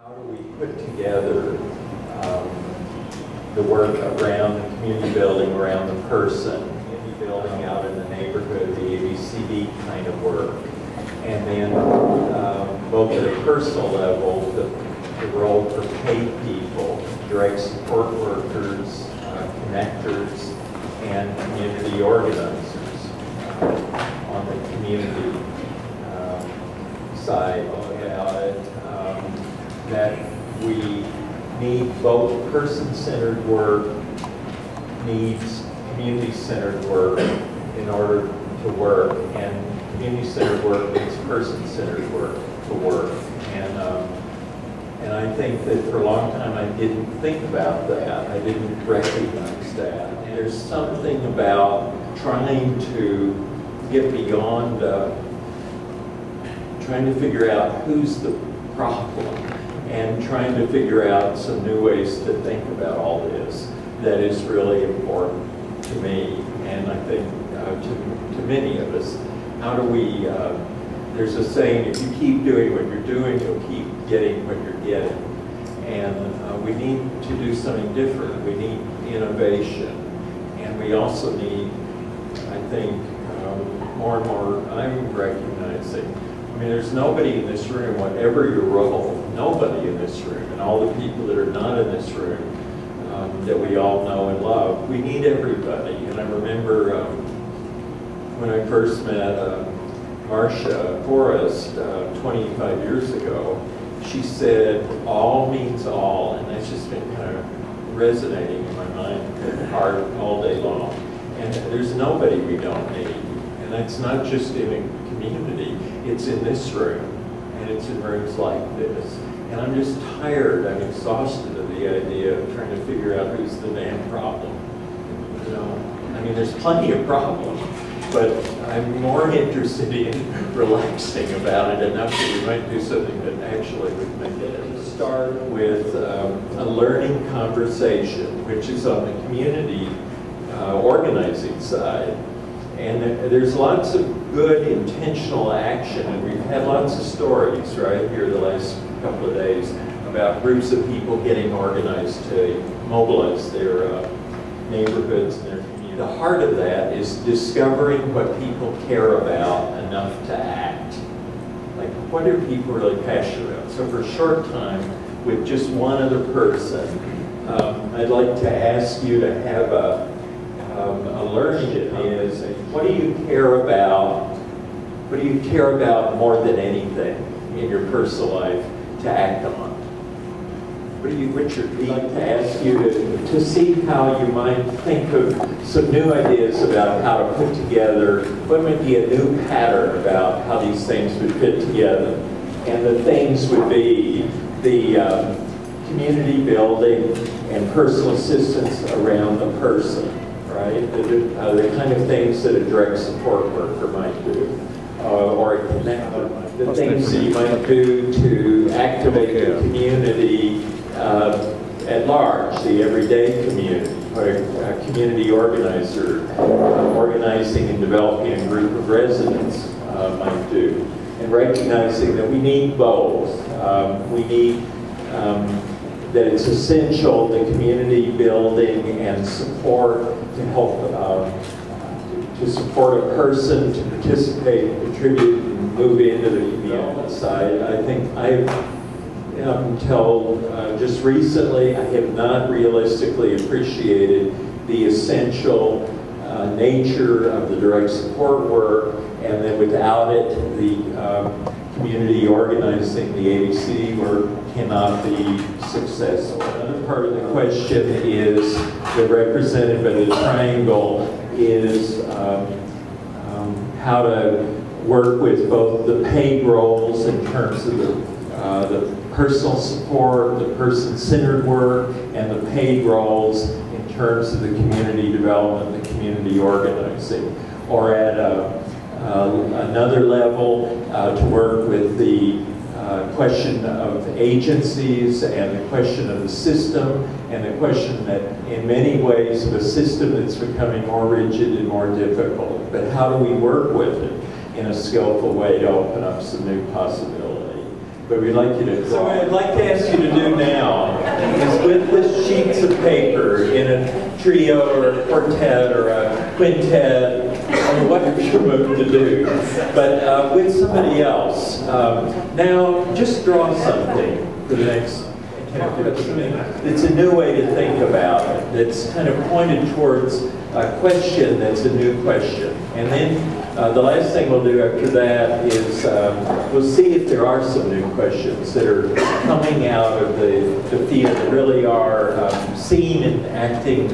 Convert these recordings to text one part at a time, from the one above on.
How do we put together the work around the community building, around the person, community building out in the neighborhood, the ABCD kind of work, and then both at a personal level, the role for paid people, direct support workers, connectors, and community organizers on the community side about it. That we need both person-centered work, needs community-centered work in order to work, and community-centered work needs person-centered work to work. And I think that for a long time I didn't think about that. I didn't recognize that. And there's something about trying to get beyond, trying to figure out who's the problem, and trying to figure out some new ways to think about all this that is really important to me, and I think to many of us. How do we, there's a saying, if you keep doing what you're doing, you'll keep getting what you're getting. And we need to do something different. We need innovation. And we also need, I think, more and more, I'm recognizing, I mean, there's nobody in this room, whatever your role, nobody in this room, and all the people that are not in this room that we all know and love, we need everybody. And I remember when I first met Marcia Forrest 25 years ago, she said, all means all, and that's just been kind of resonating in my mind and heart all day long. And there's nobody we don't need. And that's not just in a community, it's in this room, and it's in rooms like this. And I'm just tired, I'm exhausted of the idea of trying to figure out who's the damn problem. You know, I mean, there's plenty of problems, but I'm more interested in relaxing about it enough that we might do something that actually would make it. Start with a learning conversation, which is on the community organizing side. And there's lots of good intentional action, and we've had lots of stories right here the last couple of days about groups of people getting organized to mobilize their neighborhoods and their community. The heart of that is discovering what people care about enough to act. Like, what are people really passionate about? So for a short time, with just one other person, I'd like to ask you to have a learning is, what do you care about? What do you care about more than anything in your personal life to act on? What do you, Richard, I'd like to ask you to see how you might think of some new ideas about how to put together, what might be a new pattern about how these things would fit together. And the things would be the community building and personal assistance around the person, right? The kind of things that a direct support worker might do, or a connector. The things that you might do to activate the community at large, the everyday community, or a community organizer organizing and developing a group of residents might do. And recognizing that we need both. We need that it's essential, the community building and support to help to support a person to participate, contribute, and move into the community side. I think until just recently, I have not realistically appreciated the essential nature of the direct support work, and then without it, the community organizing, the ABC work cannot be successful. Another part of the question is, that represented by the triangle, is how to work with both the paid roles in terms of the personal support, the person-centered work, and the paid roles in terms of the community development, the community organizing. Or at another level, to work with the question of agencies and the question of the system and the question that in many ways of a system that's becoming more rigid and more difficult. But how do we work with it in a skillful way to open up some new possibility? but we'd like you to. So what I'd like to ask you to do now is with the sheets of paper in a trio or a quartet or a quintet, or whatever you're moved to do, but with somebody else. Now, just draw something for the next 10 minutes. It's a new way to think about it. That's kind of pointed towards a question that's a new question. And then the last thing we'll do after that is we'll see if there are some new questions that are coming out of the field that really are seen and acting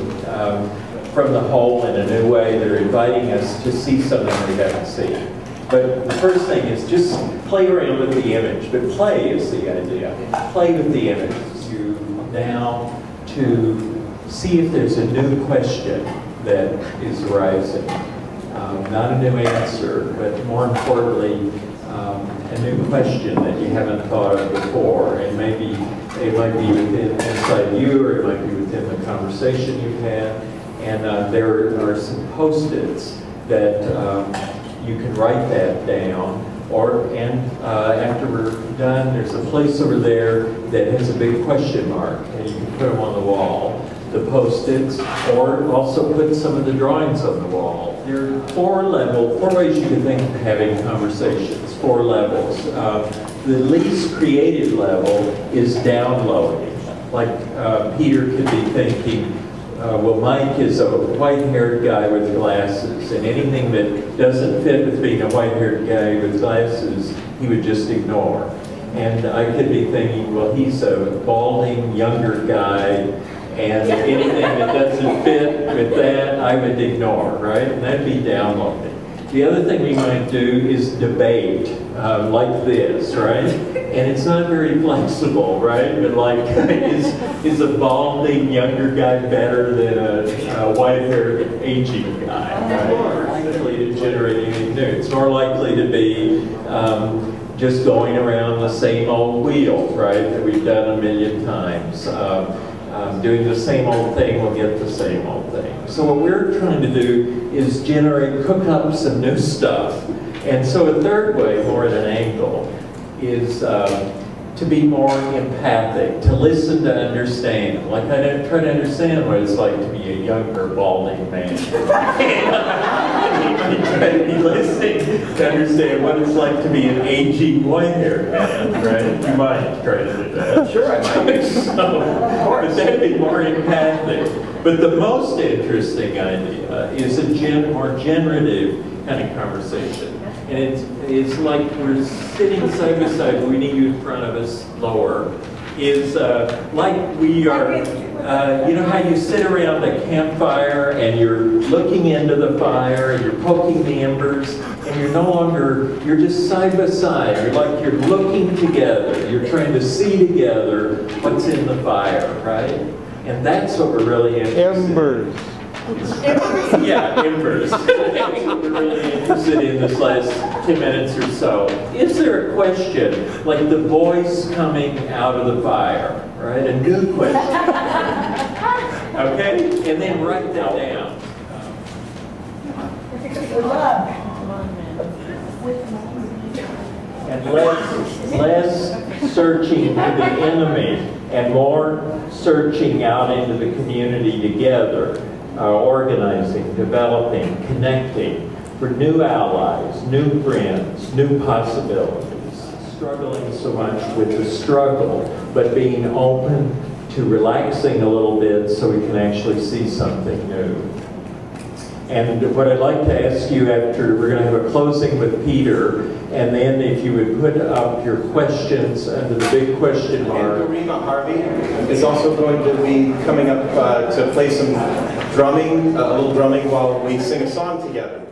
from the whole in a new way. They're inviting us to see something we haven't seen. But the first thing is just play around with the image. But play is the idea. Play with the image. You now to see if there's a new question that is arising. Not a new answer, but more importantly, a new question that you haven't thought of before. And maybe it might be inside you, or it might be within the conversation you've had. And there are some post-its that you can write that down. After we're done, there's a place over there that has a big question mark, and you can put them on the wall, the post-its, or also put some of the drawings on the wall. There are four ways you can think of having conversations, 4 levels. The least creative level is downloading. Like Peter could be thinking, well, Mike is a white-haired guy with glasses, and anything that doesn't fit with being a white-haired guy with glasses, he would just ignore. And I could be thinking, well, he's a balding, younger guy, and anything that doesn't fit with that, I would ignore, right? And that'd be downloading. The other thing we might do is debate, like this, right? And it's not very flexible, right? But like, is a balding younger guy better than a white-haired aging guy, right? More likely to generate anything new. It's more likely to be just going around the same old wheel, right? That we've done a million times. Doing the same old thing will get the same old thing. So what we're trying to do is cook up some new stuff. And so a third way, more at an angle, is to be more empathic, to listen to understand. Like I try to understand what it's like to be a younger, balding man. You try to be listening to understand what it's like to be an aging, white-haired man, right? You might try to do that. Sure, I might. But that'd be more empathic. But the most interesting idea is a more generative kind of conversation. And it's like we're sitting side by side, reading you in front of us lower, is like we are, you know how you sit around a campfire and you're looking into the fire and you're poking the embers and you're no longer, you're just side by side. You're like you're looking together. You're trying to see together what's in the fire, right? And that's what we're really interested in. Embers. Yeah, embers. That's what we're really interested in this last 10 minutes or so. Is there a question, like the voice coming out of the fire, right? A new question. Okay? And then write that down. And less searching for the enemy and more searching out into the community together. Organizing, developing, connecting for new allies, new friends, new possibilities. Struggling so much with the struggle, but being open to relaxing a little bit so we can actually see something new. And what I'd like to ask you after, we're going to have a closing with Peter, and then if you would put up your questions under the big question mark. And Gerima Harvey is also going to be coming up to play some drumming, a little drumming while we sing a song together.